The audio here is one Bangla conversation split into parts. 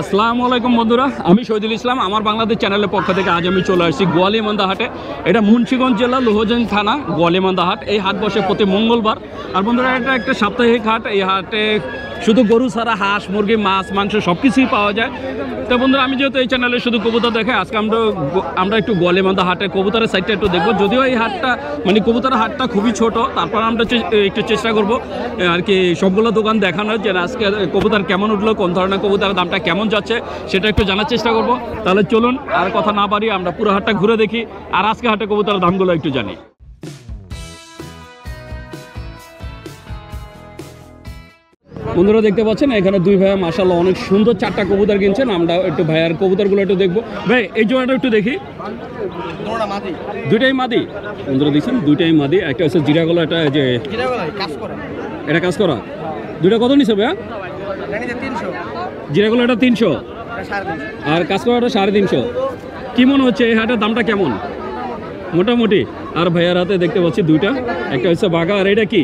আসসালামু আলাইকুম বন্ধুরা, আমি শহীদুল ইসলাম। আমার বাংলাদেশ চ্যানেলের পক্ষ থেকে আজ আমি চলে আসছি গোয়ালিমান্দা হাটে। এটা মুন্সিগঞ্জ জেলা লোহজং থানা গোয়ালিমান্দা হাট। এই হাট বসে প্রতি মঙ্গলবার। আর বন্ধুরা, এটা একটা সাপ্তাহিক হাট। এই হাটে শুধু গরু ছাড়া হাঁস, মুরগি, মাছ, মাংস সব কিছুই পাওয়া যায়। তো বন্ধুরা, আমি যেহেতু এই চ্যানেলে শুধু কবুতর দেখে, আজকে আমরা একটু গোয়ালিমান্দা হাটে কবুতরের সাইডটা একটু দেখবো। যদিও এই হাটটা কবুতরের হাটটা খুবই ছোট, তারপর আমরা একটু চেষ্টা করবো আর কি সবগুলো দোকান দেখানোর, যে আজকে কবুতর কেমন উঠলো, কোন ধরনের কবুতরের দামটা কেমন যাচ্ছে সেটা একটু জানার চেষ্টা করব। তাহলে চলুন আর কথা না বাড়িয়ে আমরা পুরো হাটটা ঘুরে দেখি, আর আজকে হাটে কবুতরের দামগুলো একটু জানি। বন্ধুরা দেখতে পাচ্ছেন এখানে দুই ভাইয়া মাশাআল্লাহ অনেক সুন্দর চারটা কবুতর কিনছেন। আমরা একটু ভাইয়ার কবুতরগুলো একটু দেখবো। ভাই, এই জোড়াটা একটু দেখি। দুইটাই মাদি। বন্ধুরা দেখছেন দুইটাই মাদি। একটা হচ্ছে জিরা গলা, এটা যে এটা কাজ করা। দুইটা কত নিছে ভাইয়া? জিরা গলা এটা 300 আর কাজ করাটা 350। কি মনে হচ্ছে এই হাটের দামটা কেমন মোটামুটি? আর ভাইয়ার হাতে দেখতে পাচ্ছি দুইটা, একটা হচ্ছে বাঘা আর এটা কি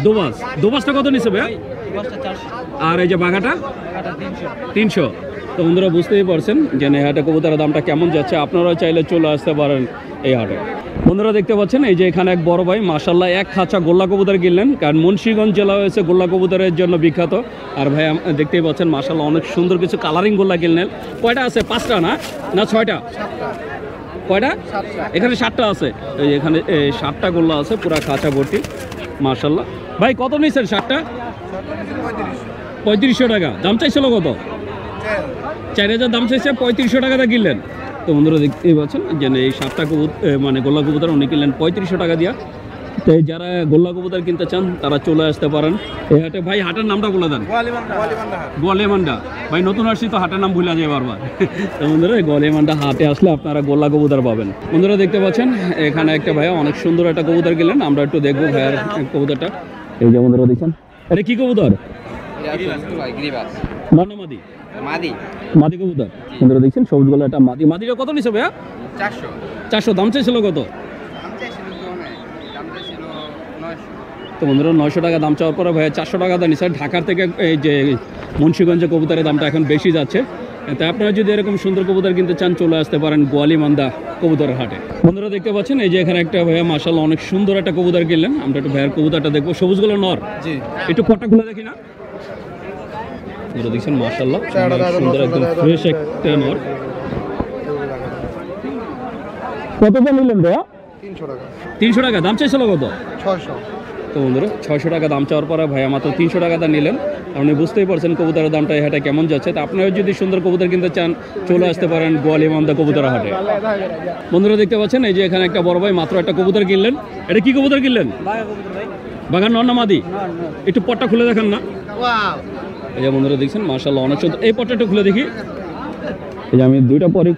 দোবাস। দোবাসটা কত নিছে ভাইয়া? আর এই যে বাঘাটা 300। তো বন্ধুরা বুঝতেই পারছেন যে এই হাটে কবুতরের দামটা কেমন যাচ্ছে। আপনারা চাইলে চলে আসতে পারেন এই হাটে। বন্ধুরা দেখতে পাচ্ছেন এই যে এখানে এক বড় ভাই মাশাআল্লাহ এক খাঁচা গোল্লা কবুতর কিনলেন, কারণ মুন্সিগঞ্জ জেলা হয়েছে গোল্লা কবুতরের জন্য বিখ্যাত। আর ভাই দেখতেই পাচ্ছেন মাশাআল্লাহ অনেক সুন্দর কিছু কালারিং গোল্লা কিনলেন। কয়টা আছে? 5টা না 6টা? কয়টা? এখানে 7টা আছে। এই এখানে 7টা গোল্লা আছে পুরা খাঁচা ভর্তি মাশাআল্লাহ। ভাই কত নিয়েছেন 7টা? 3500 টাকা। দাম চাইছিল কত? 4000 দাম চাইছে, 3500 টাকাতে কিনলেন। তো বন্ধুরা দেখতেই পাচ্ছেন যে এই 7টা গোল্লা কবুতর উনি কিনলেন 3500 টাকা দিয়া। তো যারা গোল্লা কবুতর কিনতে চান তারা চলে আসতে পারেন এই হাটে। ভাই হাটের নামটা বলে দেন। গোয়ালিমান্দা। ভাই নতুন আসছি তো হাটের নাম ভুলে যায় বারবার। তো বন্ধুরা গোয়ালিমান্দা হাটে আসলে আপনারা গোল্লা কবুতর পাবেন। বন্ধুরা দেখতে পাচ্ছেন এখানে একটা ভাইয়া অনেক সুন্দর একটা কবুতর কিনলেন। আমরা একটু দেখবো ভাইয়ার কবুতরটা। এই যে বন্ধুরা দেখছেন এটা কি কবুতর? মাদি কবুতর। বন্ধুরা দেখছেন সবুজ গলা একটা মাদি। মাদিটা কত নিছে ভাইয়া? 400। দাম চাইছিল কত? তো বন্ধুরা 900 টাকা দাম চাওয়ার পরে ভাইয়া 400 টাকা দাম নিছে। ঢাকার থেকে এই যে মুন্সিগঞ্জে কবুতরের দামটা এখন বেশি যাচ্ছে। তাই আপনারা যদি এরকম সুন্দর কবুতর কিনতে চান চলে আসতে পারেন গোয়ালিমান্দা কবুতরের হাটে। বন্ধুরা দেখতে পাচ্ছেন এই যে এখানে একটা ভাইয়া মাশাআল্লাহ অনেক সুন্দর একটা কবুতর কিনলেন। আমরা একটু ভাইয়ার কবুতরটা দেখবো। সবুজ গলা নর। একটু পটটা খুলে দেখি না? দেখছেন মাশাআল্লাহ সুন্দর একদম ফ্রেশ একটা নর। কত দাম নিলেন ভাইয়া? 300 টাকা। দাম চাইছিল কত? 600। তো বন্ধুরা 600 টাকা দাম চাওয়ার পরে ভাইয়া মাত্র 300 টাকা দা নিলেন। আপনি বুঝতেই পারছেন কবুতরের দামটা এই হাটে কেমন যাচ্ছে। তা আপনারা যদি সুন্দর কবুতর কিনতে চান চলে আসতে পারেন গোয়ালিমান্দা কবুতর হাটে। বন্ধুরা দেখতে পাচ্ছেন এই যে এখানে একটা বড় ভাই মাত্র একটা কবুতর কিনলেন। এটা কি কবুতর কিনলেন? বাগান নর না মাদি? একটু পটটা খুলে দেখেন না? এই যে বন্ধুরা দেখছেন মাশাআল্লাহ অনেক সুন্দর। এই পটটা একটু খুলে দেখি। এই যে আমি দুইটা পরে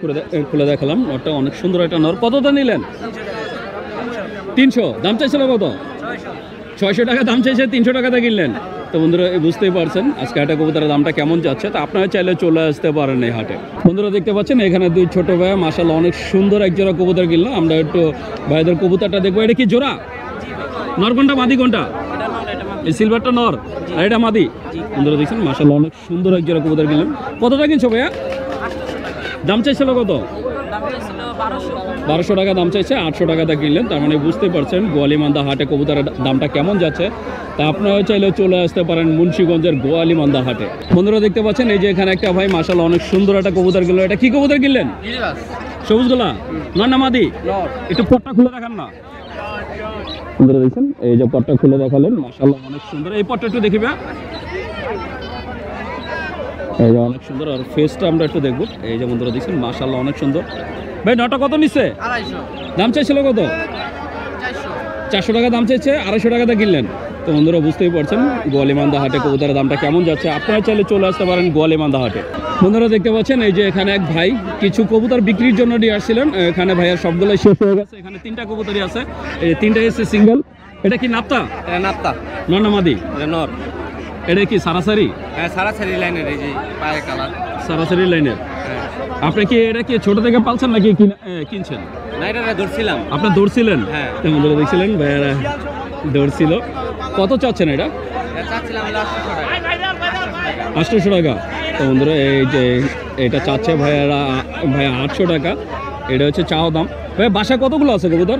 খুলে দেখালাম। নরটা অনেক সুন্দর একটা নর। কতটা নিলেন? 300। দাম চাইছিল কত? 600 টাকা দাম চাইছে, 300 টাকাতে কিনলেন। তো বন্ধুরা বুঝতেই পারছেন আজকে হাটে কবুতরের দামটা কেমন যাচ্ছে। তা আপনারা চাইলে চলে আসতে পারেন এই হাটে। বন্ধুরা দেখতে পাচ্ছেন এখানে দুই ছোট ভাইয়া মাশাআল্লাহ অনেক সুন্দর এক জোড়া কবুতর কিনলো। আমরা একটু ভাইদের কবুতরটা দেখবো। এটা কি জোড়া? নর কোনটা মাদি কোনটা? এই সিলভারটা নর আর এটা মাদি। বন্ধুরা দেখছেন মাশাআল্লাহ অনেক সুন্দর এক জোড়া কবুতর কিনলেন। কতটা কিনছো ভাইয়া? দাম চাইছিল কত? 1200 টাকা দাম চাইছে, 800 টাকাতে কিনলেন। তার মানে বুঝতে পারছেন গোয়ালিমান্দা হাটে কবুতরের দামটা কেমন যাচ্ছে। তা আপনারা চাইলে চলে আসতে পারেন মুন্সিগঞ্জের গোয়ালিমান্দা হাটে। বন্ধুরা দেখতে পাচ্ছেন এই যে এখানে একটা ভাই মাশাআল্লাহ অনেক সুন্দর একটা কবুতর কিনলো। এটা কি কবুতর কিনলেন? সবুজ গলা নর না মাদি? একটু পটটা খুলে দেখান না? বন্ধুরা দেখছেন এই যে পটটা খুলে দেখালেন মাশাআল্লাহ অনেক সুন্দর। এই পটটা একটু দেখিবা। এই যে অনেক সুন্দর। আর ফেসটা আমরা একটু দেখবো। এই যে বন্ধুরা দেখছেন মাশাআল্লাহ অনেক সুন্দর। ভাই নটা কত নিচ্ছে? 250। দাম চাইছিল কত? 400 টাকা দাম চাইছে, 250 টাকাতে কিনলেন। তো বন্ধুরা বুঝতেই পারছেন গোয়ালিমান্দা হাটে কবুতরের দামটা কেমন যাচ্ছে। আপনারা চাইলে চলে আসতে পারেন গোয়ালিমান্দা হাটে। বন্ধুরা দেখতে পাচ্ছেন এই যে এখানে এক ভাই কিছু কবুতর বিক্রির জন্য নিয়ে আসছিলেন। এখানে ভাইয়ার সবগুলোই শেষ হয়ে গেছে। এখানে 3টা কবুতরই আছে। এই 3টা এসে সিঙ্গেল। এটা কি নাপ্তা? নাপ্তা। নর না মাদি? নর। এটা কি সারাসারি? হ্যাঁ সারাসারি লাইনের। এই যে পায়ে কালার সারাসারি লাইনের। আপনি কি এটা কি ছোট থেকে পালছেন নাকি কিনছেন? না, এটা ধরছিলাম। আপনি ধরছিলেন? হ্যাঁ। বন্ধুরা দেখছিলেন ভাইয়ারা ধরছিল। কত চাচ্ছেন এটা? চাচ্ছিলাম 800 টাকা। 800 টাকা। তো বন্ধুরা এই যে এটা চাচ্ছে ভাইয়া 800 টাকা, এটা হচ্ছে চাওয়া দাম। ভাই বাসা কতগুলো আছে কবুতর?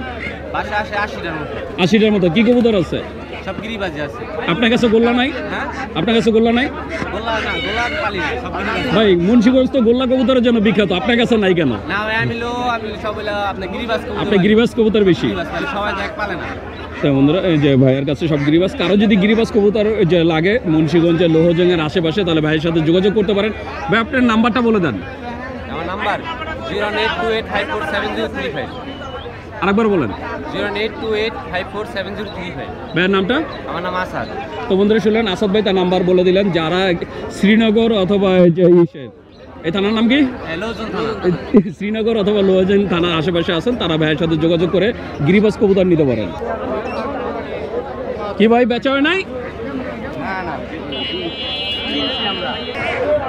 বাসা আসে 80টার মতো। 80টার মতো। কি কবুতর আছে? সব গিরিবাজি আছে। আপনার কাছে গোল্লা নাই? হ্যাঁ, আপনার কাছে গোল্লা নাই? গোল্লা না, গোল্লা পালি না, সব গিরিবাজি। ভাই মুন্সিগঞ্জ তো গোল্লা কবুতরের জন্য বিখ্যাত, আপনার কাছে নাই কেন? না ভাই, আমি সব আপনি গিরিবাজ কবুতর। আপনি গিরিবাজ কবুতর বেশি? গিরিবাজ পালি, সবাই দেখ পালে না। তো বন্ধুরা এই যে ভাইয়ের কাছে সব গিরিবাজ, কারো যদি গিরিবাজ কবুতর যে লাগে মুন্সিগঞ্জের লোহজংয়ের আশেপাশে তাহলে ভাইয়ের সাথে যোগাযোগ করতে পারেন। ভাই আপনার নাম্বারটা বলে দেন। আমার নাম্বার 08285470335। আরেকবার বলেন। 08285470335। ভাইয়ের নামটা? আমার নাম আসাদ। তো বন্ধুরা শুনলেন, আসাদ ভাই তার নাম্বার বলে দিলেন। যারা শ্রীনগর অথবা যে এই থানার নাম কি, লোহজং থানা, শ্রীনগর অথবা লোহজং থানার আশেপাশে আছেন, তারা ভাইয়ের সাথে যোগাযোগ করে গিরিবাজ কবুতর নিতে পারেন। কি ভাই বেচা হয় নাই? না না।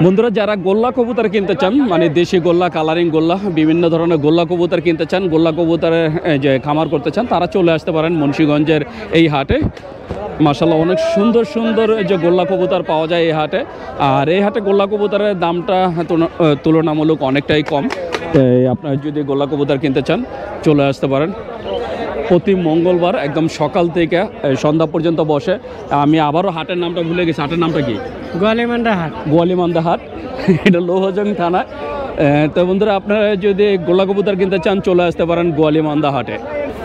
বন্ধুরা যারা গোল্লা কবুতর কিনতে চান, মানে দেশি গোল্লা, কালারিং গোল্লা, বিভিন্ন ধরনের গোল্লা কবুতর কিনতে চান, গোল্লা কবুতরের যে খামার করতে চান, তারা চলে আসতে পারেন মুন্সিগঞ্জের এই হাটে। মাশাআল্লাহ অনেক সুন্দর সুন্দর যে গোল্লা কবুতর পাওয়া যায় এই হাটে। আর এই হাটে গোল্লা কবুতরের দামটা তুলনামূলক অনেকটাই কম। আপনারা যদি গোল্লা কবুতর কিনতে চান চলে আসতে পারেন। প্রতি মঙ্গলবার একদম সকাল থেকে সন্ধ্যা পর্যন্ত বসে। আমি আবারও হাটের নামটা ভুলে গেছি, হাটের নামটা কি? গোয়ালিমান্দা হাট। গোয়ালিমান্দা হাট, এটা লোহজং থানা। তো বন্ধুরা আপনারা যদি গোল্লা কবুতর কিনতে চান চলে আসতে পারেন গোয়ালিমান্দা হাটে।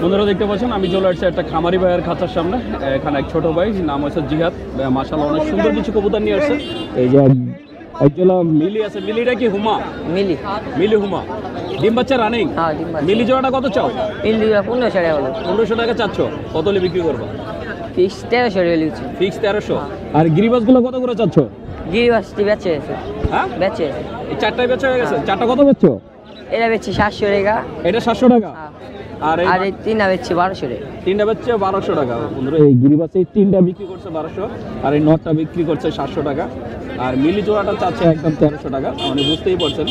বন্ধুরা দেখতে পাচ্ছেন আমি চলে আসছি একটা খামারি ভাইয়ের খাঁচার সামনে। এখানে এক ছোট ভাই, নাম হচ্ছে জিহাদ। মাশাআল্লাহ অনেক সুন্দর কিছু কবুতর নিয়ে আসছে। এই যে একজোলা মিলি আছে। মিলিটা কি হুমা? মিলি। মিলি হুমা ডিম বাচ্চা রানিং? হ্যাঁ, ডিম বাচ্চা। মিলি জোড়াটা কত চাও? মিলি 1500 টাকা হলো। 1500 টাকা চাচ্ছ, কত হলে বিক্রি করবো? ফিক্স 1300 টাকা লিখছি। ফিক্স 1300। আর গিরিবাসগুলো কত করে চাচ্ছ? গিরিবাসটি বেচে আছে। হ্যাঁ বেচে। এই চারটায় বেচা হয়ে গেছে। চারটা কত বেচছো? এটা বেচছি 700 টাকা। এটা 700 টাকা। হ্যাঁ। আর আর এই তিনটা বেচছি 1200 টাকা। তিনটা বেচছে 1200 টাকা। বন্ধুরা এই গিরিবাস এই তিনটা বিক্রি করছে 1200, আর এই নটটা বিক্রি করছে 700 টাকা। আর মিলি জোড়াটা চাচ্ছে একদম 1300 টাকা। মানে বুঝতেই পারছেন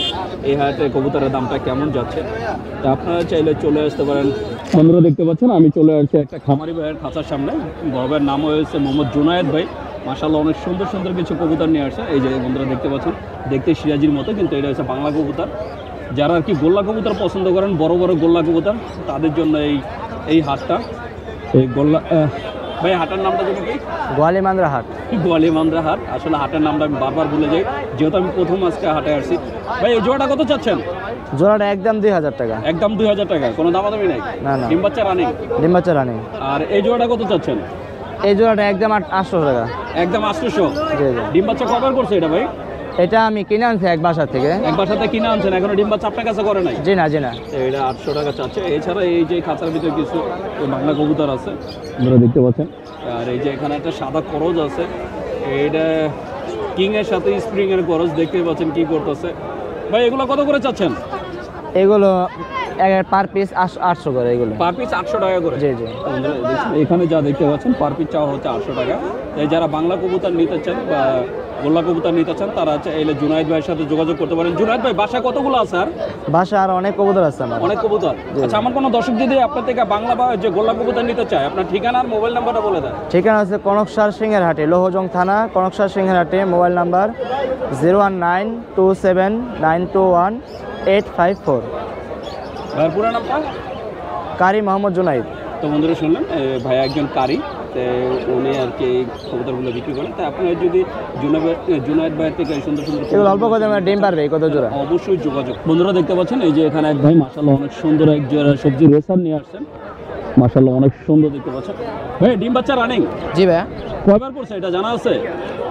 এই হাটে কবুতরের দামটা কেমন যাচ্ছে। তা আপনারা চাইলে চলে আসতে পারেন। বন্ধুরা দেখতে পাচ্ছেন আমি চলে আসছি একটা খামারি ভাইয়ের খাঁচার সামনে। বড় ভাইয়ের নাম হয়েছে মোহাম্মদ জুনায়েদ ভাই। মাশাআল্লাহ অনেক সুন্দর সুন্দর কিছু কবুতর নিয়ে আসছে। এই যে বন্ধুরা দেখতে পাচ্ছেন, দেখতে সিরাজির মতো, কিন্তু এটা হচ্ছে বাংলা কবুতর। যারা আর কি গোল্লা কবুতর পছন্দ করেন, বড় বড় গোল্লা কবুতর, তাদের জন্য এই হাটটা। এই গোল্লা ভাই হাটের নামটা যেন কি? গোয়ালিমান্দা হাট। গোয়ালিমান্দা হাট। আসলে হাটের নামটা আমি বারবার ভুলে যাই, যেহেতু আমি প্রথম আজকে হাটে আসছি। ভাই এই জোড়াটা কত চাচ্ছেন? জোড়াটা একদম 2000 টাকা। একদম 2000 টাকা, কোনো দামাদামি নাই? না না। ডিম বাচ্চা রানিং? ডিম বাচ্চা রানিং। আর এই জোড়াটা কত চাচ্ছেন? এই জোড়াটা একদম 800 টাকা। একদম 800? জি জি। ডিম বাচ্চা কবার করছে এটা ভাই? এটা আমি কিনে আনছি এক বাসা থেকে। এক বাসাতে কিনে আনছেন, এখনো ডিম বাচ্চা আপনার কাছে করে নাই? জি না জি না। এটা 800 টাকা চাচ্ছে। এছাড়া এই যে খাঁচার ভিতরে কিছু বাংলা কবুতর আছে আপনারা দেখতে পাচ্ছেন। আর এই যে এখানে একটা সাদা করজ আছে, এইটা কিং এর সাথে স্প্রিং এর করজ। দেখতে পাচ্ছেন কি করতেছে। ভাই এগুলো কত করে চাচ্ছেন? এগুলো পার পিস 800 করে। এগুলো পার পিস 800 টাকা করে? জি জি। এখানে যা দেখতে পাচ্ছেন পার পিস চাওয়া হচ্ছে 800 টাকা। তাই যারা বাংলা কবুতর নিতে চান বা গোল্লা কবুতর নিতে চান তারা এলে জুনায়েদ ভাইয়ের সাথে যোগাযোগ করতে পারেন। জুনায়েদ ভাই বাসা কতগুলো আছে? আর বাসা আর অনেক কবুতর আছে আমার। অনেক কবুতর। আচ্ছা আমার কোনো দর্শক যদি আপনার থেকে বাংলা বা যে গোল্লা কবুতর নিতে চায়, আপনার ঠিকানা আর মোবাইল নাম্বারটা বলে দেন। ঠিকানা হচ্ছে কনকসার সিংহের হাটে, লোহজং থানা, কনকসার সিংহের হাটে। Mobile number 01927921854। ভাইয়ের পুরো নামটা? কারি মোহাম্মদ জুনাইদ। তো বন্ধুরা শুনলেন ভাই একজন কারি, তো উনি আর কি এই কবুতরগুলো বিক্রি করেন। তাই আপনারা যদি জুনায়েদ ভাইয়ের থেকে সুন্দর সুন্দর এগুলো অল্প কথা ডিম পারবে কত জোড়া? অবশ্যই যোগাযোগ। বন্ধুরা দেখতে পাচ্ছেন এই যে এখানে এক ভাই মাশাআল্লাহ অনেক সুন্দর এক জোড়া সবজি রেসার নিয়ে আসছেন। মাশাআল্লাহ অনেক সুন্দর দেখতে পাচ্ছেন। ভাই ডিম বাচ্চা রানিং? জি ভাইয়া। কয়বার করছে এটা জানা আছে?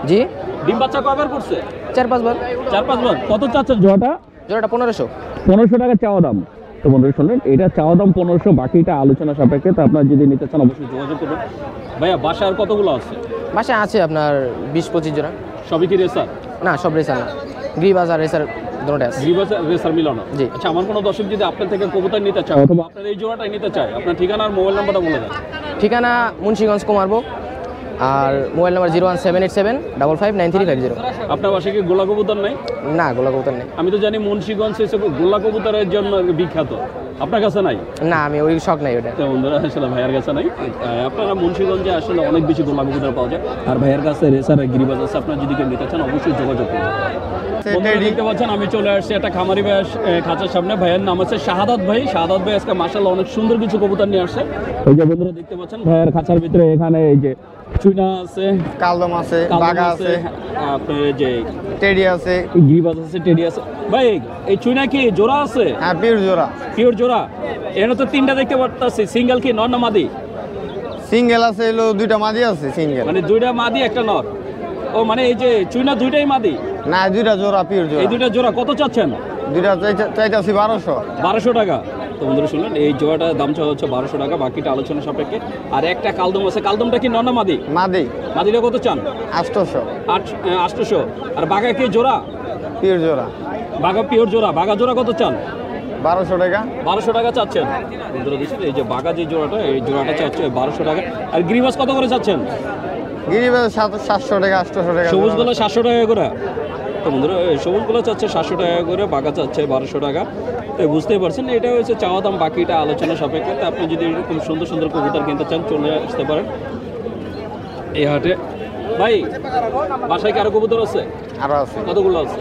জি। ডিম বাচ্চা কয়বার করছে? 4-5 বার। 4-5 বার। কত চাচ্ছেন জোড়াটা? জোড়াটা 1500। 1500 টাকা চাওয়া দাম। তো বন্ধুরা শুনলেন এটা চাওয়া দাম 1500, বাকিটা আলোচনা সাপেক্ষে। তো আপনারা যদি নিতে চান অবশ্যই যোগাযোগ করবেন। ভাইয়া বাসার কতগুলো আছে? বাসায় আছে আপনার 20-25 জোড়া। সবই কি রেসার? না সব রেসার না, গ্রিবাজ আর রেসার দুটোটাই আছে। গ্রিবাজ আর রেসার মিলানো? জি। আচ্ছা আমার কোনো দর্শক যদি আপনার থেকে কবুতর নিতে চায় অথবা আপনার এই জোড়াটাই নিতে চায়, আপনার ঠিকানা আর মোবাইল নাম্বারটা বলে দেন। ঠিকানা মুন্সিগঞ্জ কুমারবো, আর মোবাইল নাম্বার 01787559350। আপনার বাসায় কি গোলা কবুতর নাই? না গোলা কবুতর নেই। আমি তো জানি মুন্সিগঞ্জ এসে গোলা কবুতরের জন্য বিখ্যাত, আপনার কাছে নাই? না আমি ওই শখ নাই ওটা। তো বন্ধুরা আসলে ভাইয়ের কাছে নাই। আপনারা মুন্সিগঞ্জে আসলে অনেক বেশি গোলা কবুতর পাওয়া যায়, আর ভাইয়ের কাছে রেসার গিরিবাজ আছে। আপনারা যদি কেউ নিতে চান অবশ্যই যোগাযোগ করবেন। আছে বন্ধুরা টেডি। দেখতে পাচ্ছেন আমি চলে আসছি একটা খামারি ভাই খাঁচার সামনে। ভাইয়ের নাম হচ্ছে শাহাদাত ভাই। শাহাদাত ভাই আজকে মাশাআল্লাহ অনেক সুন্দর কিছু কবুতর নিয়ে আসছে। এই যে বন্ধুরা দেখতে পাচ্ছেন ভাইয়ের খাঁচার ভিতরে এখানে এই যে চুইনা আছে, কালদম আছে, কালদম বাগা আছে, আপনার এই যে টেডি আছে। গিরিবাজ আছে, টেডি আছে। ভাই এই চুইনা কি জোড়া আছে? হ্যাঁ, পিওর জোড়া। পিওর জোড়া। এখানে তো তিনটা দেখতে পাচ্ছি, সিঙ্গেল কি নর না মাদি? সিঙ্গেল আছে হলো দুইটা মাদি আছে সিঙ্গেল। মানে দুইটা মাদি একটা নর। ও মানে এই যে চুইনা দুইটাই মাদি? না, দুইটা জোড়া, পিওর জোড়া। এই দুইটা জোড়া কত চাচ্ছেন? দুইটা চাইতেছি 1200। 1200 টাকা। তো বন্ধুরা শুনলেন, এই জোড়াটার দাম চাওয়া হচ্ছে 1200 টাকা, বাকিটা আলোচনা সাপেক্ষে। আর একটা কালদম আছে, কালদমটা কি নর না মাদি? মাদি। মাদিটা কত চান? 800। 800। আর বাঘা কি জোড়া? পিওর জোড়া। বাঘা পিওর জোড়া। বাঘা জোড়া কত চান? 1200 টাকা। 1200 টাকা চাচ্ছেন। বন্ধুরা দেখছেন এই যে বাঘা যে জোড়াটা, এই জোড়াটা চাচ্ছে 1200 টাকা। আর গিরিবাজ কত করে চাচ্ছেন? গিরিবাজ 700 টাকা, 800 টাকা। সবুজগুলো 700 টাকা করে। তো বন্ধুরা এই সবুজগুলো চাচ্ছে 700 টাকা করে, বাঘা চাচ্ছে 1200 টাকা। তো বুঝতেই পারছেন এটা হচ্ছে চাওয়া দাম, বাকিটা আলোচনা সাপেক্ষে। তো আপনি যদি এরকম সুন্দর সুন্দর কবুতর কিনতে চান চলে আসতে পারেন এই হাটে। ভাই বাসায় কি আরো কবুতর আছে? আরো আছে, কতগুলো আছে?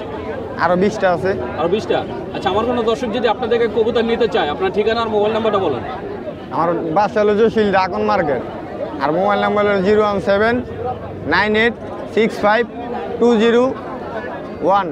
আরো 20টা আছে। আর 20টা? আচ্ছা, আমার কোনো দর্শক যদি আপনার থেকে কবুতর নিতে চায়, আপনার ঠিকানা আর মোবাইল নাম্বারটা বলেন। আমার বাসা হলো জসিল ড্রাগন মার্কেট, আর মোবাইল নাম্বার হলো 01798652001।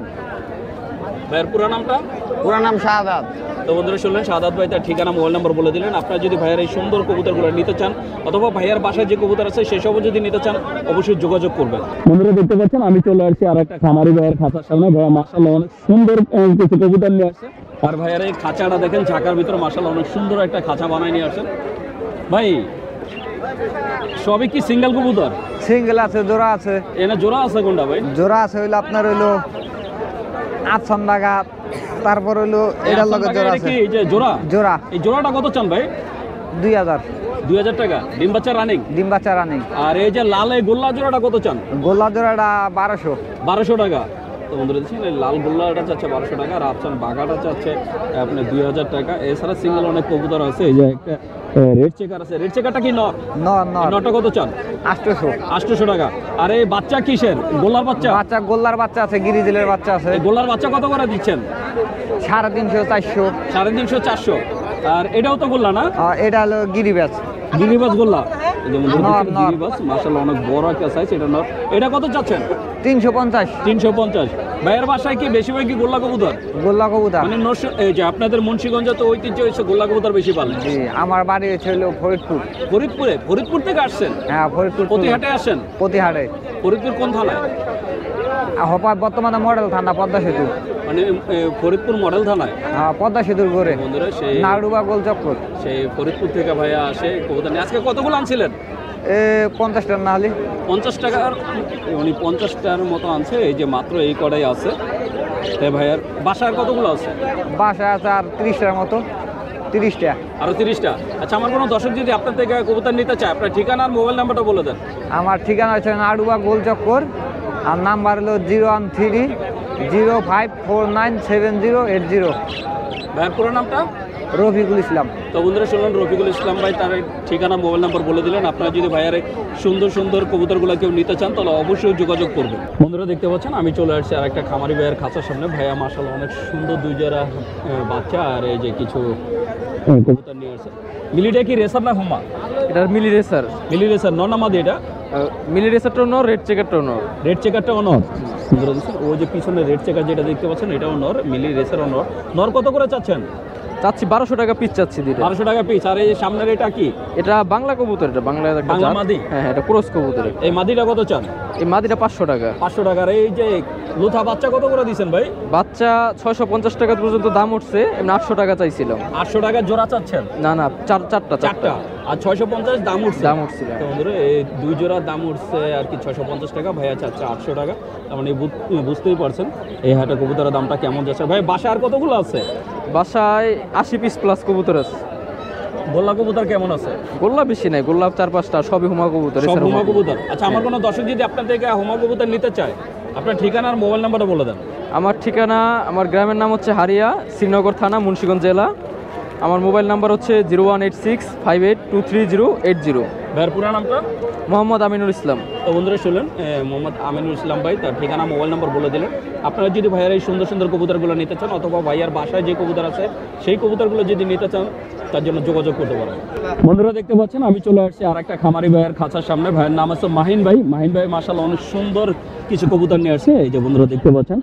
ভাইয়ের পুরো নামটা? পুরো নাম শাহাদাত। তো বন্ধুরা শুনলেন, শাহাদাত ভাই তার ঠিকানা মোবাইল নাম্বার বলে দিলেন। আপনারা যদি ভাইয়ের এই সুন্দর কবুতরগুলো নিতে চান, অথবা ভাইয়ের বাসায় যে কবুতর আছে সেসবও যদি নিতে চান, অবশ্যই যোগাযোগ করবেন। বন্ধুরা দেখতে পাচ্ছেন আমি চলে আসছি আর একটা খামারি ভাইয়ের খাঁচার সামনে। ভাইয়া মাশাআল্লাহ অনেক সুন্দর কিছু কবুতর নিয়ে আসছে। আর ভাইয়ের এই খাঁচাটা দেখেন, ঝাঁকার ভিতরে মাশাআল্লাহ অনেক সুন্দর একটা খাঁচা বানায় নিয়ে আসছেন। ভাই সবই কি সিঙ্গেল কবুতর? সিঙ্গেল আছে, জোড়া আছে। এনে জোড়া আছে কোনটা ভাই? জোড়া আছে হইলো আপনার হইলো 800 টাকা। তারপর হইলো এটার লগে জোড়া আছে। কি এই যে জোড়া? জোড়া এই জোড়াটা কত চান ভাই? 2000। 2000 টাকা। ডিম বাচ্চা রানিং? ডিম বাচ্চা রানিং। আর এই যে লাল এই গোল্লা জোড়াটা কত চান? গোল্লা জোড়াটা 1200। 1200 টাকা। তো বন্ধুরা দেখছেন এই লাল গোল্লাটা চাচ্ছে 1200 টাকা, আর আফসান বাঘাটা চাচ্ছে আপনি 2000 টাকা। এছাড়া সিঙ্গেল অনেক কবুতর আছে। এই যে একটা রেড চেকার আছে। রেড চেকারটা কি নর? নরটা কত চান? 800। 800 টাকা। আর এই বাচ্চা কিসের? গোল্লার বাচ্চা? বাচ্চা গোল্লার বাচ্চা আছে, গিরিজেলের বাচ্চা আছে। এই গোল্লার বাচ্চা কত করে দিচ্ছেন? 350, 400। 350, 400। আর এটাও তো গোল্লা না? এটা হলো গিরিবাজ। গিরিবাজ গোল্লা। এই যে বন্ধুরা নর, দেখছেন নর। গিরিবাজ মাশাআল্লাহ অনেক বড় একটা সাইজ। এটা নর। এটা কত চাচ্ছেন? 350। 350। ভাইয়ের বাসায় কি বেশিরভাগ কি গোল্লা কবুতর? গোল্লা কবুতর। মানে এই যে আপনাদের মুন্সিগঞ্জে তো ঐতিহ্য হচ্ছে গোল্লা কবুতর বেশি পালেন। জি, আমার বাড়ি হচ্ছে হলো ফরিদপুর। ফরিদপুরে? ফরিদপুর থেকে আসছেন? হ্যাঁ, ফরিদপুর প্রতিহাটে আসেন? প্রতিহাটে। ফরিদপুর কোন থানায়? বর্তমানে মডেল থানা, পদ্মা সেতু। মানে ফরিদপুর মডেল থানায়? হ্যাঁ, পদ্মা সেতুর করে বন্ধুরা সেই নাড়ুবা গোলচক্কর। সেই ফরিদপুর থেকে ভাইয়া আসে কবুতর নিয়ে। আজকে কতগুলো আনছিলেন? 50 টাকা না হলে 50 টাকার, উনি 50টার মতো আনছে। এই যে মাত্র এই কটাই আছে। তাই ভাইয়ার বাসায় আর কতগুলো আছে? বাসায় আছে আর 30টার মতো। 30টা। আরো 30টা। আচ্ছা, আমার কোনো দর্শক যদি আপনার থেকে কবুতর নিতে চায়, আপনার ঠিকানা আর মোবাইল নাম্বারটা বলে দেন। আমার ঠিকানা হচ্ছে নাড়ুবা গোলচক্কর, আর নাম্বার হলো 01305497080। ভাইয়ের পুরো নামটা? রফিকুল ইসলাম। তো বন্ধুরা শুনলেন, রফিকুল ইসলাম ভাই তার ঠিকানা মোবাইল নাম্বার বলে দিলেন। আপনারা যদি ভাইয়ার এই সুন্দর সুন্দর কবুতরগুলো কেউ নিতে চান তাহলে অবশ্যই যোগাযোগ করবেন। বন্ধুরা দেখতে পাচ্ছেন আমি চলে আসছি আর একটা খামারি ভাইয়ের খাঁচার সামনে। ভাইয়া মাশাআল্লাহ অনেক সুন্দর দুই জোড়া বাচ্চা আর এই যে কিছু কবুতর নিয়ে আসছে। মিলিটা কি রেসার না হুমা? এটা মিলি রেসার। মিলি রেসার নর না মাদি? এটা মিলি রেসারটাও নর, রেড চেকারটাও নর। রেড চেকারটাও নর। বন্ধুরা দেখছেন ওই যে পিছনে রেড চেকার যেটা দেখতে পাচ্ছেন এটাও নর, মিলি রেসারও নর। নর কত করে চাচ্ছেন? চাচ্ছি 1200 টাকা পিস চাচ্ছি দুইটা। 1200 টাকা পিস। আর এই সামনের এটা কি? এটা বাংলা কবুতর, এটা বাংলা একটা বাংলা জাত। মাদি? হ্যাঁ, এটা ক্রস কবুতর। এই মাদিটা কত চান? এই মাদিটা 500 টাকা। 500 টাকার। এই যে লুথা বাচ্চা কত করে দিচ্ছেন ভাই? বাচ্চা 650 টাকা পর্যন্ত দাম উঠছে, এমনি 800 টাকা চাইছিলাম। 800 টাকা জোড়া চাচ্ছেন? না না, চারটা। আর 650 দাম উঠছে? দাম উঠছিল। তো বন্ধুরা এই দুই জোড়া দাম উঠছে আর কি 650 টাকা, ভাইয়া চাচ্ছে 800 টাকা। তার মানে বুঝতেই পারছেন এই হাটে কবুতরের দামটা কেমন যাচ্ছে। ভাই বাসায় আর কতগুলো আছে? বাসায় 80 পিস প্লাস কবুতর আছে। গোল্লা কবুতর কেমন আছে? গোল্লা বেশি নাই, গোল্লা 4-5টা, সবই হুমা কবুতর। সব হুমা কবুতর। আচ্ছা, আমার কোনো দর্শক যদি আপনার থেকে হুমা কবুতর নিতে চায়, আপনার ঠিকানা আর মোবাইল নাম্বারটা বলে দেন। আমার ঠিকানা, আমার গ্রামের নাম হচ্ছে হারিয়া, শ্রীনগর থানা, মুন্সিগঞ্জ জেলা। আমার মোবাইল নাম্বার হচ্ছে 018658238080। ভাইয়ের পুরো নামটা? মোহাম্মদ আমিনুল ইসলাম। তো বন্ধুরা শুনলেন মোহাম্মদ আমিনুল ইসলাম ভাই তার ঠিকানা মোবাইল নাম্বার বলে দিলেন। আপনারা যদি ভাইয়ার এই সুন্দর সুন্দর কবুতরগুলো নিতে চান অথবা ভাইয়ার বাসায় যে কবুতর আছে সেই কবুতরগুলো যদি নিতে চান তার জন্য যোগাযোগ করতে পারেন। বন্ধুরা দেখতে পাচ্ছেন আমি চলে আসছি আর একটা খামারি ভাইয়ের খাঁচার সামনে। ভাইয়ের নাম আছে মাহিন ভাই। মাহিন ভাই মাশাআল্লাহ অনেক সুন্দর কিছু কবুতর নিয়ে আসছে। এই যে বন্ধুরা দেখতে পাচ্ছেন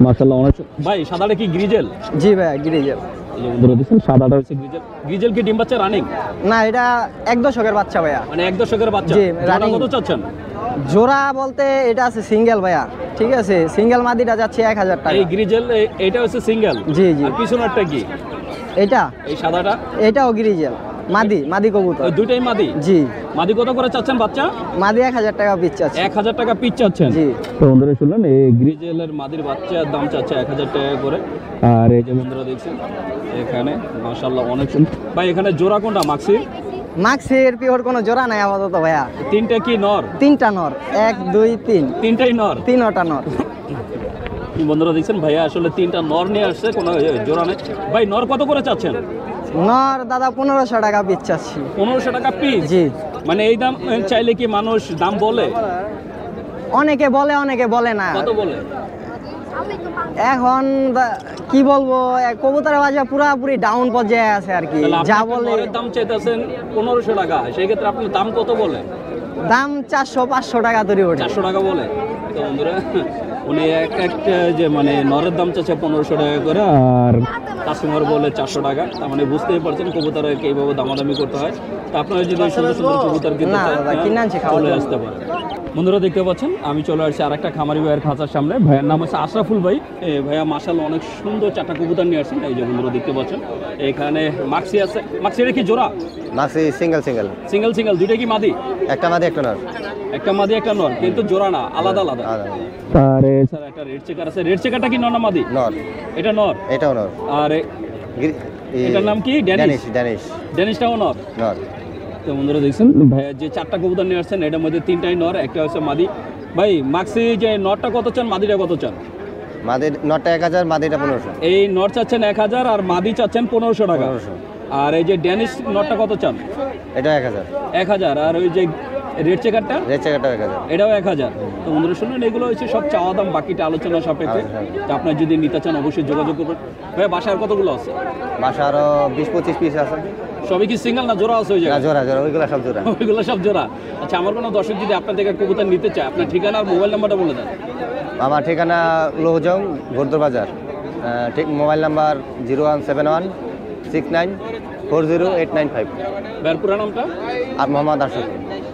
মাশাআল্লাহ অনেক ভাই। সাদাটা কি গ্রিজেল? জি ভাইয়া গ্রিজেল। এই যে বন্ধুরা দেখছেন সাদাটা হচ্ছে গ্রিজেল। গ্রিজেল কি ডিম বাচ্চা রানিং? না, এটা এক দশকের বাচ্চা ভাইয়া। মানে এক দশকের বাচ্চা। জি, জোড়া running। কত চাচ্ছেন? জোড়া বলতে এটা আছে সিঙ্গেল ভাইয়া, ঠিক আছে। সিঙ্গেল মাদিটা যাচ্ছে 1000 টাকা। এই গ্রিজেল এটা হচ্ছে সিঙ্গেল। জি জি। আর পিছনেরটা কি? এটা এই সাদাটা? এটাও গ্রিজেল, মাদি কবুতর। ওই দুইটাই মাদি? জি। মাদি কত করে চাচ্ছেন বাচ্চা? মাদি 1000 টাকা পিস আছে। 1000 টাকা পিস চাচ্ছেন? জি। তো বন্ধুরা শুনলেন এই গ্রিজেলের মাদির বাচ্চার দাম চাচ্ছে 1000 টাকা করে। আর এই যে বন্ধুরা দেখছেন এখানে মাশাআল্লাহ অনেক সুন্দর। ভাই এখানে জোড়া কোনটা মাক্সি? মাক্সির পিওর কোনো জোড়া নাই আপাতত ভাইয়া। তিনটা কি নর? তিনটা নর, 1 2 3। তিনটাই নর? তিনটা নর। বন্ধুরা দেখছেন ভাইয়া আসলে তিনটা নর নিয়ে আসছে, কোনো জোড়া নেই। ভাই নর কত করে চাচ্ছেন? নর দাদা 1500 টাকা পিস চাচ্ছি। 1500 টাকা পিস? জি। মানে এই দাম চাইলে কি মানুষ দাম বলে? অনেকে বলে অনেকে বলে না। কত বলে? এখন কি বলবো, কবুতরের বাজার পুরাপুরি ডাউন পর্যায়ে আছে আর কি। তাহলে যা আপনি বলে নরের দাম চাইতেছেন 1500 টাকা, সেই ক্ষেত্রে আপনার দাম কত বলে? দাম 400-500 টাকা তৈরি ওঠে। 400 টাকা বলে। তো বন্ধুরা উনি একটা যে মানে নরের দাম চাচ্ছে 1500 টাকা করে আর কাস্টমার বলে 400 টাকা। তার মানে বুঝতেই পারছেন কবুতরকে এইভাবে দামাদামি করতে হয়। তো আপনারা যদি সুন্দর সুন্দর কবুতর কিনতে না চান দাদা, কিনে আনছি খাওয়ার চলে জন্য। আসতে পারেন। বন্ধুরা দেখতে পাচ্ছেন আমি চলে আসছি আর একটা খামারি ভাইয়ের খাঁচার সামনে। ভাইয়ের নাম হচ্ছে আশরাফুল ভাই। ভাইয়া মাশাআল্লাহ অনেক সুন্দর 4টা কবুতর নিয়ে আসছেন। এই যে বন্ধুরা দেখতে পাচ্ছেন এখানে মাক্সি আছে। মাক্সিটা কি জোড়া? মাক্সি সিঙ্গেল সিঙ্গেল দুইটা কি মাদি? একটা মাদি একটা নর। একটা মাদি একটা নর, কিন্তু জোড়া না, আলাদা আলাদা। আর এছাড়া একটা রেড চেকার আছে। রেড চেকারটা কি নর না মাদি? নর। এটা নর? এটাও নর। আর এটার নাম কি? ড্যানিশটাও নর? নর। তো বন্ধুরা দেখছেন ভাইয়া যে 4টা কবুতর নিয়ে আসছেন এটার মধ্যে 3টাই নর, একটা হচ্ছে মাদি। ভাই মাক্সি যে নরটা কত চান, মাদিটা কত চান? মাদির নরটা 1000, মাদিটা 1500। এই নর চাচ্ছেন 1000 আর মাদি চাচ্ছেন 1500 টাকা। 1500। আর এই যে ড্যানিশ নরটা কত চান? এটা 1000। 1000। আর ওই যে রেড চেকারটা? রেড চেকারটা 1000। এটাও 1000। তো বন্ধুরা শুনুন এগুলো হচ্ছে সব চাওয়া দাম, বাকিটা আলোচনা সাপেক্ষে। তো আপনার যদি নিতে চান অবশ্যই যোগাযোগ করবেন। ভাই বাসার কতগুলো আছে? বাসা আরো 20-25 পিস আছে। সবই কি সিঙ্গেল না জোড়া আছে? ওই না, জায়গায় জোড়া ওইগুলো সব জোড়া। ওইগুলো সব জোড়া। আচ্ছা আমার কোনো দর্শক যদি আপনার থেকে কবুতর নিতে চায় আপনার ঠিকানা আর মোবাইল নাম্বারটা বলে দেন। আমার ঠিকানা লোহজং ঘোরদর বাজার। ঠিক মোবাইল নাম্বার 017169408995। ভাইয়ের পুরা নামটা? আর মোহাম্মদ আশরাফ।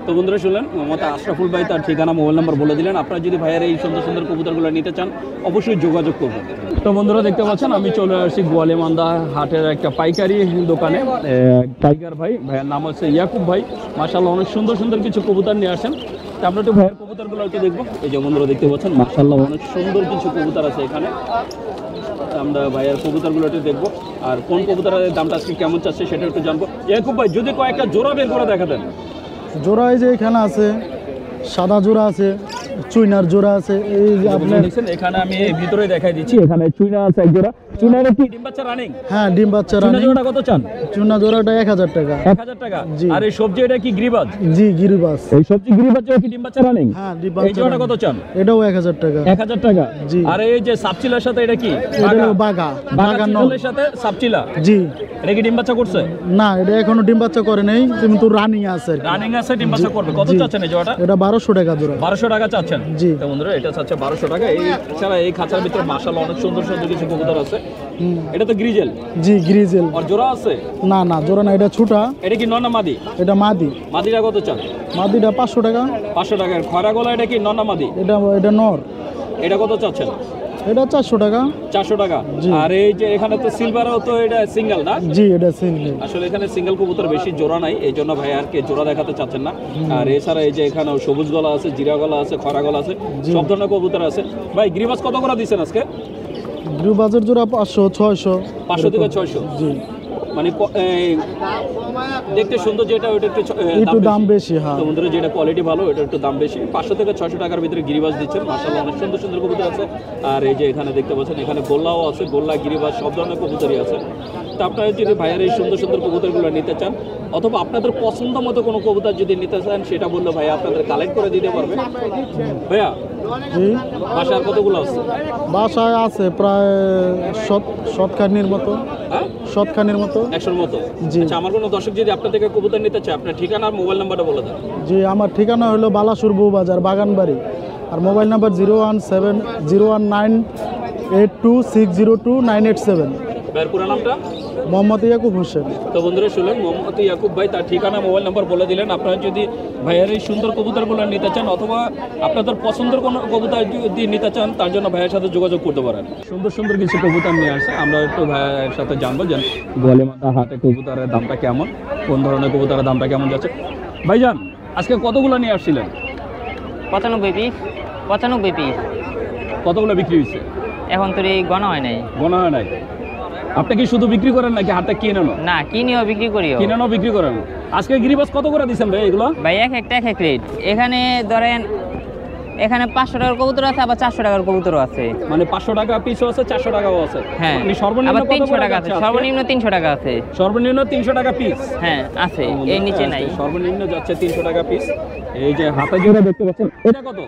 তো বন্ধুরা শুনলেন মোহাম্মদ আশরাফুল ভাই তার ঠিকানা মোবাইল নাম্বার বলে দিলেন। আপনারা যদি ভাইয়ের এই সুন্দর সুন্দর কবুতরগুলো নিতে চান অবশ্যই যোগাযোগ করবেন। তো বন্ধুরা দেখতে পাচ্ছেন আমি চলে আসছি গোয়ালিমান্দা হাটের একটা পাইকারি দোকানে। টাইগার ভাই, ভাইয়ের নাম হচ্ছে ইয়াকুব ভাই। মাশাআল্লাহ অনেক সুন্দর সুন্দর কিছু কবুতর নিয়ে আসেন। তো আমরা একটু ভাইয়ের কবুতরগুলো একটু দেখবো। এই যে বন্ধুরা দেখতে পাচ্ছেন মাশাআল্লাহ অনেক সুন্দর কিছু কবুতর আছে এখানে। আমরা ভাইয়ের কবুতরগুলো একটু দেখবো আর কোন কবুতরের দামটা আজকে কেমন চাচ্ছে সেটা একটু জানবো। ইয়াকুব ভাই যদি কয়েকটা জোড়া বের করে দেখাতেন। জোড়া এই যে এখানে আছে, সাদা জোড়া আছে, চুইনার জোড়া আছে। এই যে আপনার দেখছেন এখানে আমি ভিতরে দেখাই দিচ্ছি। এখানে চুইনা আছে এক জোড়া। চুইনার কি ডিম বাচ্চা রানিং? হ্যাঁ, ডিম বাচ্চা চুইনা রানিং। জোড়াটা কত চান? চুনা জোড়াটা 1000 টাকা। 1000 টাকা? জি। আর এই সবজি এটা কি গিরিবাজ? জি, গিরিবাস। এই সবজি গিরিবাজ কি ডিম বাচ্চা রানিং? হ্যাঁ, ডিম এই বাচ্চা জোড়াটা কত running। চান? এটাও 1000 টাকা। 1000 টাকা? জি। আর এই যে সাপচিলার সাথে এটা কি? এটা হলো বাগা নর। চিতলের সাথে সাপচিলা? জি। এটা কি ডিম বাচ্চা করছে? না, এটা এখনো ডিম বাচ্চা করে নেই, কিন্তু রানিং আছে আর কি। রানিং আছে, ডিম বাচ্চা করবে। কত জি। চাচ্ছেন এই জোড়াটা? এটা 1200 টাকা জোড়া। 1200 টাকা চাচ্ছেন? জি। তো বন্ধুরা এটা চাচ্ছে 1200 টাকা। এই ছাড়া এই খাঁচার ভিতরে মাশাআল্লাহ অনেক সুন্দর সুন্দর কিছু কবুতর আছে। এটা তো গ্রিজেল? জি, গ্রিজেল। আর জোড়া আছে? না না, জোড়া না, এটা ছোটা। এটা কি নর না মাদি? এটা মাদি। মাদিটা কত চান? মাদিটা 500 টাকা। 500 টাকার। খয়রা গলা এটা কি নর না মাদি? এটা নর। এটা কত চাচ্ছেন? এটা 400 টাকা। 400 টাকা। জি। আর এই যে এখানে তো সিলভারও তো এটা সিঙ্গেল না? জি, এটা সিঙ্গেল। আসলে এখানে সিঙ্গেল কবুতর বেশি জোড়া নাই, এই জন্য ভাই আর কে জোড়া দেখাতে চাচ্ছেন না। আর এছাড়া এই যে এখানে সবুজ গলা আছে, জিরা গলা আছে, খরা গলা আছে, সব ধরনের কবুতর আছে। ভাই গ্রিবাস কত করে দিচ্ছেন আজকে? গ্রিবাজের জোড়া 500, 600। 500 থেকে 600? জি। মানে দেখতে সুন্দর যেটা ওটা একটু একটু দাম বেশি, হ্যাঁ। তো বন্ধুরা যেটা কোয়ালিটি ভালো ওটা একটু দাম বেশি, 500 থেকে 600 টাকার ভিতরে গিরিবাজ দিচ্ছেন। মাশাআল্লাহ অনেক সুন্দর সুন্দর কবুতর আছে। আর এই যে এখানে দেখতে পাচ্ছেন এখানে গোল্লাও আছে, গোল্লা গিরিবাজ সব ধরনের কবুতরই আছে। তো আপনারা যদি ভাইয়ার এই সুন্দর সুন্দর কবুতরগুলো নিতে চান অথবা আপনাদের পছন্দ মতো কোনো কবুতর যদি নিতে চান সেটা বললে ভাইয়া আপনাদের কালেক্ট করে দিতে পারবে। ভাইয়া জি, বাসার কতগুলো আছে? বাসায় আছে প্রায় শতখানির মতো, হ্যাঁ 100খানির মতো। 100-র মতো। জি। আচ্ছা, আমার কোনো দর্শক যদি আপনার থেকে কবুতর নিতে চায় আপনার ঠিকানা আর মোবাইল নাম্বারটা বলে দেন। জি, আমার ঠিকানা হলো বালাসুর বউবাজার বাগানবাড়ি, আর মোবাইল নাম্বার 0170182602987। ভাইয়ের পুরো নামটা? মোহাম্মদ ইয়াকুব হোসেন। তো বন্ধুরা শুনলেন মোহাম্মদ ইয়াকুব ভাই তার ঠিকানা মোবাইল নাম্বার বলে দিলেন। আপনারা যদি ভাইয়ের এই সুন্দর কবুতরগুলো নিতে চান অথবা আপনাদের পছন্দের কোনো কবুতর যদি নিতে চান তার জন্য ভাইয়ের সাথে যোগাযোগ করতে পারেন। সুন্দর সুন্দর কিছু কবুতর নিয়ে আসে, আমরা একটু ভাইয়ের সাথে জানবো যে গোয়ালিমাদা হাটে কবুতরের দামটা কেমন, কোন ধরনের কবুতরের দামটা কেমন যাচ্ছে। ভাইজান আজকে কতগুলো নিয়ে আসছিলেন? 95 পিস। কতগুলো বিক্রি হয়েছে? এখন তোর এই গণা হয় নাই। গোনা হয় নাই। আপনি কি শুধু বিক্রি করেন নাকি হাটটা কিনে নো? না, কিনিও বিক্রি করিও। কিনে বিক্রি করেন। আজকে গিরিবাস কত করে দিচ্ছেন ভাই এগুলো? ভাই এক একটা এক এক রেট। এখানে ধরেন এখানে 500 টাকার কবুতর আছে, আবার 400 টাকার কবুতরও আছে। মানে 500 টাকা পিসও আছে, 400 টাকাও আছে। হ্যাঁ, আপনি সর্বনিম্ন আবার কত 300 করে টাকা আছে, যাচ্ছে আজকে? সর্বনিম্ন 300 টাকা আছে। সর্বনিম্ন 300 টাকা পিস। হ্যাঁ আছে, এর নিচে নাই। সর্বনিম্ন যাচ্ছে 300 টাকা পিস। এই যে হাতে জোড়া দেখতে পাচ্ছেন এটা কত?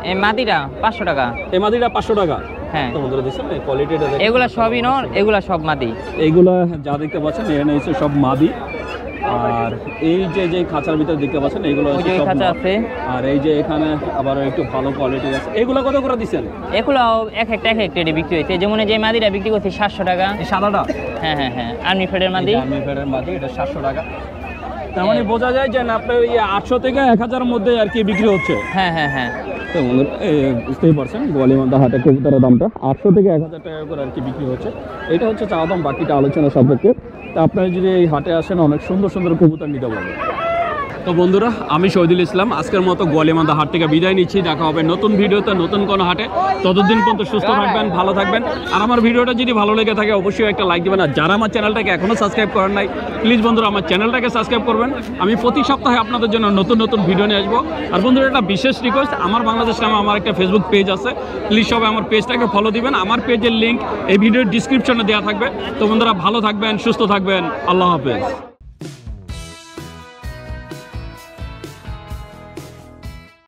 এই মাদিটা 500 টাকা। এই মাদিটা 500 টাকা। হ্যাঁ, তো বন্ধুরা দেখছেন এই কোয়ালিটিটা দেখেন। এগুলা সবই নর, এগুলা সব মাদি। এইগুলা যা দেখতে পাচ্ছেন এখানে হচ্ছে সব মাদি। আর এই যে যে খাঁচার ভিতরে দেখতে পাচ্ছেন এগুলো ওই হচ্ছে যে সব খাঁচা নর। আছে। আর এই যে এখানে আবার একটু ভালো কোয়ালিটির আছে। এগুলো কত করে দিচ্ছেন? এগুলো এক একটা এক এক রেটে বিক্রি হয়েছে। যেমন যে মাদিটা বিক্রি করছে 700 টাকা। এই সাদাটা? হ্যাঁ হ্যাঁ হ্যাঁ, আর্মি ফেডের মাদি। আর্মি ফেডের মাদি, এটা 700 টাকা। তার মানে বোঝা যায় যে না আপনার এই 800 থেকে 1000 এর মধ্যে আর কি বিক্রি হচ্ছে। হ্যাঁ হ্যাঁ হ্যাঁ। তো বুঝতেই পারছেন গোয়ালিমাদা হাটে কবুতরের দামটা 800 থেকে 1000 টাকা করে আর কি বিক্রি হচ্ছে। এটা হচ্ছে চাওয়া দাম, বাকিটা আলোচনা সাপেক্ষে। তা আপনারা যদি এই হাটে আসেন অনেক সুন্দর সুন্দর কবুতর নিতে পারবেন। তো বন্ধুরা আমি শহীদুল ইসলাম আজকের মতো গোয়ালিমাদা হাট থেকে বিদায় নিচ্ছি। দেখা হবে নতুন ভিডিওতে নতুন কোনো হাটে। ততদিন পর্যন্ত সুস্থ থাকবেন, ভালো থাকবেন। আর আমার ভিডিওটা যদি ভালো লেগে থাকে অবশ্যই একটা লাইক দিবেন। আর যারা আমার চ্যানেলটাকে এখনও সাবস্ক্রাইব করেন নাই প্লিজ বন্ধুরা আমার চ্যানেলটাকে সাবস্ক্রাইব করবেন। আমি প্রতি সপ্তাহে আপনাদের জন্য নতুন নতুন ভিডিও নিয়ে আসবো। আর বন্ধুরা একটা বিশেষ রিকোয়েস্ট, আমার বাংলাদেশ নামে আমার একটা ফেসবুক পেজ আছে, প্লিজ সবাই আমার পেজটাকে ফলো দিবেন। আমার পেজের লিঙ্ক এই ভিডিওর ডিসক্রিপশনে দেওয়া থাকবে। তো বন্ধুরা ভালো থাকবেন, সুস্থ থাকবেন, আল্লাহ হাফেজ।